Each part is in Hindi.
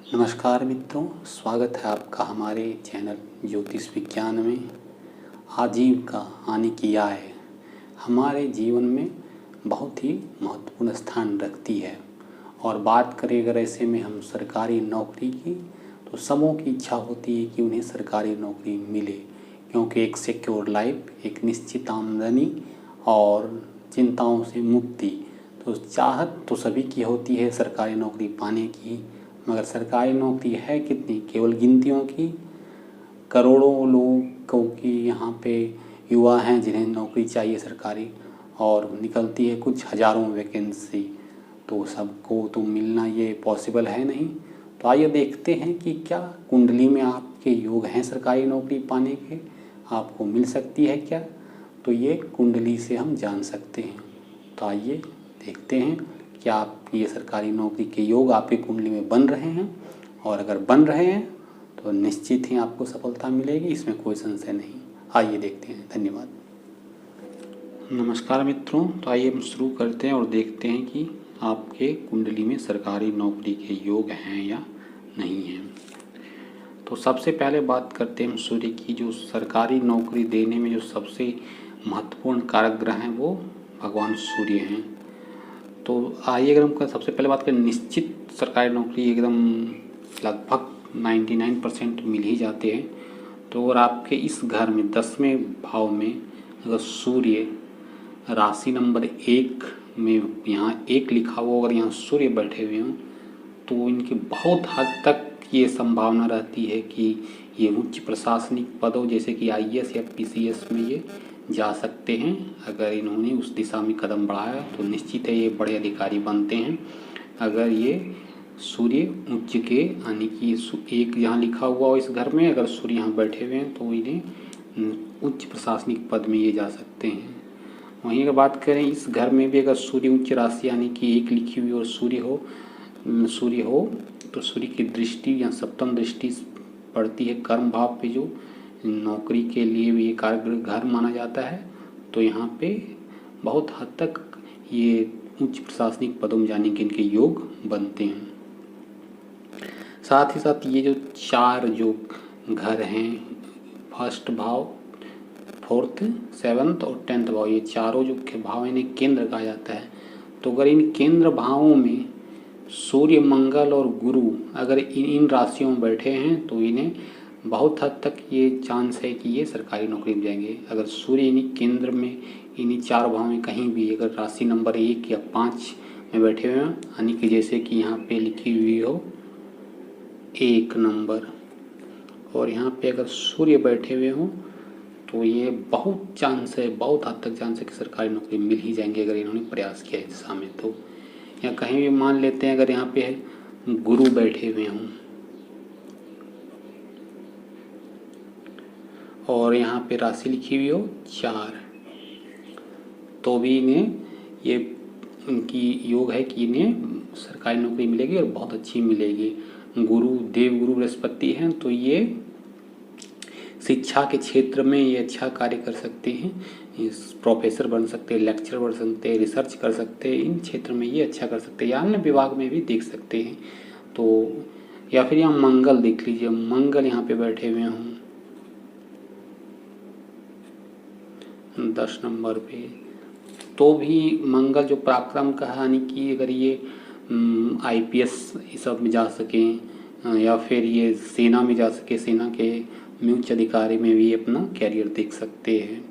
नमस्कार मित्रों, स्वागत है आपका हमारे चैनल ज्योतिष विज्ञान में। आजीविका यानी कि आय हमारे जीवन में बहुत ही महत्वपूर्ण स्थान रखती है। और बात करें अगर ऐसे में हम सरकारी नौकरी की, तो सबों की इच्छा होती है कि उन्हें सरकारी नौकरी मिले, क्योंकि एक सिक्योर लाइफ, एक निश्चित आमदनी और चिंताओं से मुक्ति। तो चाहत तो सभी की होती है सरकारी नौकरी पाने की, मगर सरकारी नौकरी है कितनी? केवल गिनतियों की। करोड़ों लोगों की यहाँ पे युवा हैं जिन्हें नौकरी चाहिए सरकारी, और निकलती है कुछ हज़ारों वैकेंसी। तो सबको तो मिलना ये पॉसिबल है नहीं। तो आइए देखते हैं कि क्या कुंडली में आपके योग हैं सरकारी नौकरी पाने के, आपको मिल सकती है क्या? तो ये कुंडली से हम जान सकते हैं। तो आइए देखते हैं क्या आप ये सरकारी नौकरी के योग आपकी कुंडली में बन रहे हैं, और अगर बन रहे हैं तो निश्चित ही आपको सफलता मिलेगी, इसमें कोई संशय नहीं। आइए देखते हैं। धन्यवाद। नमस्कार मित्रों, तो आइए हम शुरू करते हैं और देखते हैं कि आपके कुंडली में सरकारी नौकरी के योग हैं या नहीं हैं। तो सबसे पहले बात करते हैं हम सूर्य की। जो सरकारी नौकरी देने में जो सबसे महत्वपूर्ण कारक ग्रह हैं वो भगवान सूर्य हैं। तो आइए अगर हम सबसे पहले बात करें, निश्चित सरकारी नौकरी एकदम लगभग 99% मिल ही जाते हैं। तो अगर आपके इस घर में 10वें भाव में अगर सूर्य राशि नंबर 1 में यहाँ 1 लिखा हुआ, अगर यहाँ सूर्य बैठे हुए हों, तो इनकी बहुत हद तक ये संभावना रहती है कि ये उच्च प्रशासनिक पदों जैसे कि IAS या PCS में ये जा सकते हैं। अगर इन्होंने उस दिशा में कदम बढ़ाया तो निश्चित है ये बड़े अधिकारी बनते हैं। अगर ये सूर्य उच्च के यानी कि 1 यहाँ लिखा हुआ हो इस घर में, अगर सूर्य यहाँ बैठे हुए हैं तो इन्हें उच्च प्रशासनिक पद में ये जा सकते हैं। वहीं अगर बात करें इस घर में भी अगर सूर्य उच्च राशि यानी कि 1 लिखी हुई और सूर्य हो तो सूर्य की दृष्टि या सप्तम दृष्टि पड़ती है कर्म भाव पे, जो नौकरी के लिए भी ये कार्य घर माना जाता है। तो यहाँ पे बहुत हद तक ये उच्च प्रशासनिक पदों में जाने के इनके योग बनते हैं। साथ ही साथ ये जो 4 जो घर हैं, फर्स्ट भाव, 4th, 7th और 10th भाव, ये चारों जो भाव इन्हें केंद्र कहा जाता है। तो अगर इन केंद्र भावों में सूर्य, मंगल और गुरु अगर इन राशियों में बैठे हैं तो इन्हें बहुत हद तक ये चांस है कि ये सरकारी नौकरी में जाएंगे। अगर सूर्य इन्हीं केंद्र में इन्हीं 4 भाव में कहीं भी अगर राशि नंबर 1 या 5 में बैठे हुए हैं, यानी कि जैसे कि यहाँ पे लिखी हुई हो 1 नंबर, और यहाँ पे अगर सूर्य बैठे हुए हों, तो ये बहुत चांस है, बहुत हद तक चांस है कि सरकारी नौकरी मिल ही जाएंगे अगर इन्होंने प्रयास किया इस दिशा में। तो या कहीं भी मान लेते हैं अगर यहाँ पे गुरु बैठे हुए हों और यहाँ पे राशि लिखी हुई हो 4, तो भी इन्हें ये उनकी योग है कि इन्हें सरकारी नौकरी मिलेगी और बहुत अच्छी मिलेगी। गुरु देव गुरु बृहस्पति हैं, तो ये शिक्षा के क्षेत्र में ये अच्छा कार्य कर सकते हैं। प्रोफेसर बन सकते हैं, लेक्चरर बन सकते हैं, रिसर्च कर सकते हैं, इन क्षेत्र में ये अच्छा कर सकते हैं, या अन्य विभाग में भी देख सकते हैं। तो या फिर यहाँ मंगल देख लीजिए, मंगल यहाँ पे बैठे हुए हों 10 नंबर पे, तो भी मंगल जो पराक्रम का है, यानी कि अगर ये IPS इस सब में जा सकें या फिर ये सेना में जा सके, सेना के में उच्च अधिकारी में भी अपना कैरियर देख सकते हैं।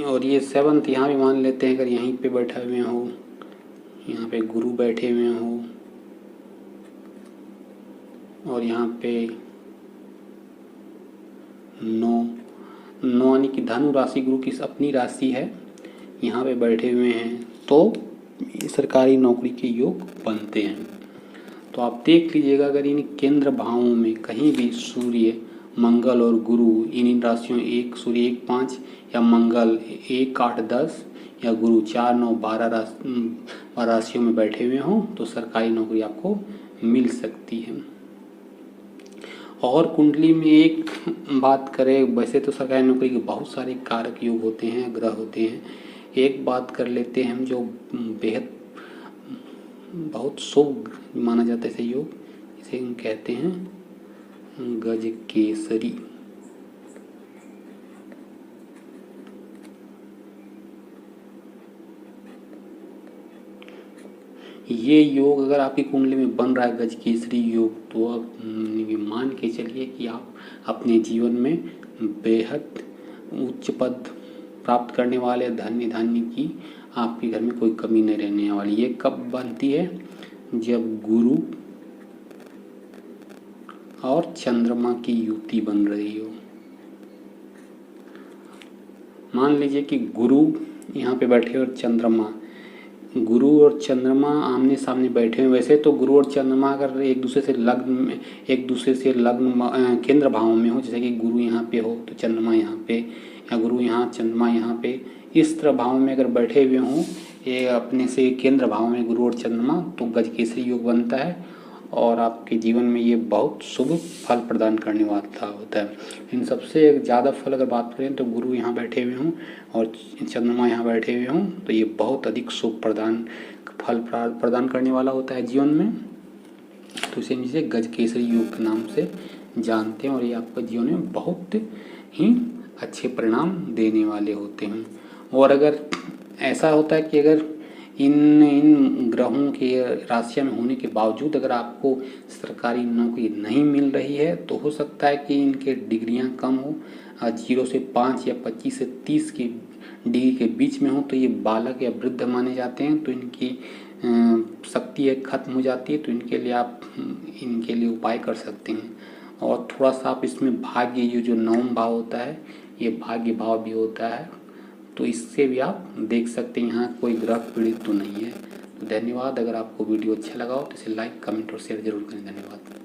और ये 7th यहाँ भी मान लेते हैं अगर यहीं पे बैठे हुए हो, यहाँ पे गुरु बैठे हुए हो और यहाँ पे 9 यानी कि धनु राशि गुरु की अपनी राशि है, यहाँ पे बैठे हुए हैं, तो सरकारी नौकरी के योग बनते हैं। तो आप देख लीजिएगा अगर इन केंद्र भावों में कहीं भी सूर्य, मंगल और गुरु इन राशियों, एक सूर्य 1 5 या मंगल 1 8 10 या गुरु 4 9 12 राशियों में बैठे हुए हों, तो सरकारी नौकरी आपको मिल सकती है। और कुंडली में एक बात करें, वैसे तो सरकारी नौकरी के बहुत सारे कारक योग होते हैं, ग्रह होते हैं। एक बात कर लेते हैं हम जो बेहद बहुत शुभ माना जाता है इसे योग। इसे हम कहते हैं गजकेसरी। ये योग अगर आपकी कुंडली में बन रहा है गजकेसरी योग, तो आप मान के चलिए कि आप अपने जीवन में बेहद उच्च पद प्राप्त करने वाले, धन्य धान्य की आपके घर में कोई कमी नहीं रहने वाली। ये कब बनती है? जब गुरु और चंद्रमा की युति बन रही हो। मान लीजिए कि गुरु यहाँ पे बैठे और चंद्रमा, गुरु और चंद्रमा आमने सामने बैठे हैं। वैसे तो गुरु और चंद्रमा अगर एक दूसरे से लग्न केंद्र भाव में हो, जैसे कि गुरु यहाँ पे हो तो चंद्रमा यहाँ पे, या गुरु यहाँ चंद्रमा यहाँ पे, इस तरह भाव में अगर बैठे हुए हों ये अपने से केंद्र भाव में गुरु और चंद्रमा, तो गजकेसरी योग बनता है और आपके जीवन में ये बहुत शुभ फल प्रदान करने वाला होता है। इन सबसे ज़्यादा फल अगर बात करें तो गुरु यहाँ बैठे हुए हों और चंद्रमा यहाँ बैठे हुए हों, तो ये बहुत अधिक शुभ फल प्रदान करने वाला होता है जीवन में। तो इसे जिसे गजकेसरी योग के नाम से जानते हैं और ये आपके जीवन में बहुत ही अच्छे परिणाम देने वाले होते हैं। और अगर ऐसा होता है कि अगर इन ग्रहों के राशियां में होने के बावजूद अगर आपको सरकारी नौकरी नहीं मिल रही है, तो हो सकता है कि इनके डिग्रियां कम हो, 0 से 5 या 25 से 30 की डिग्री के बीच में हो, तो ये बालक या वृद्ध माने जाते हैं। तो इनकी शक्ति खत्म हो जाती है, तो इनके लिए उपाय कर सकते हैं। और थोड़ा सा आप इसमें भाग्य, ये जो नवम भाव होता है ये भाग्य भाव भी होता है, तो इससे भी आप देख सकते हैं यहाँ कोई ग्रह पीड़ित तो नहीं है। तो धन्यवाद। अगर आपको वीडियो अच्छा लगा हो तो इसे लाइक, कमेंट और शेयर जरूर करें। धन्यवाद।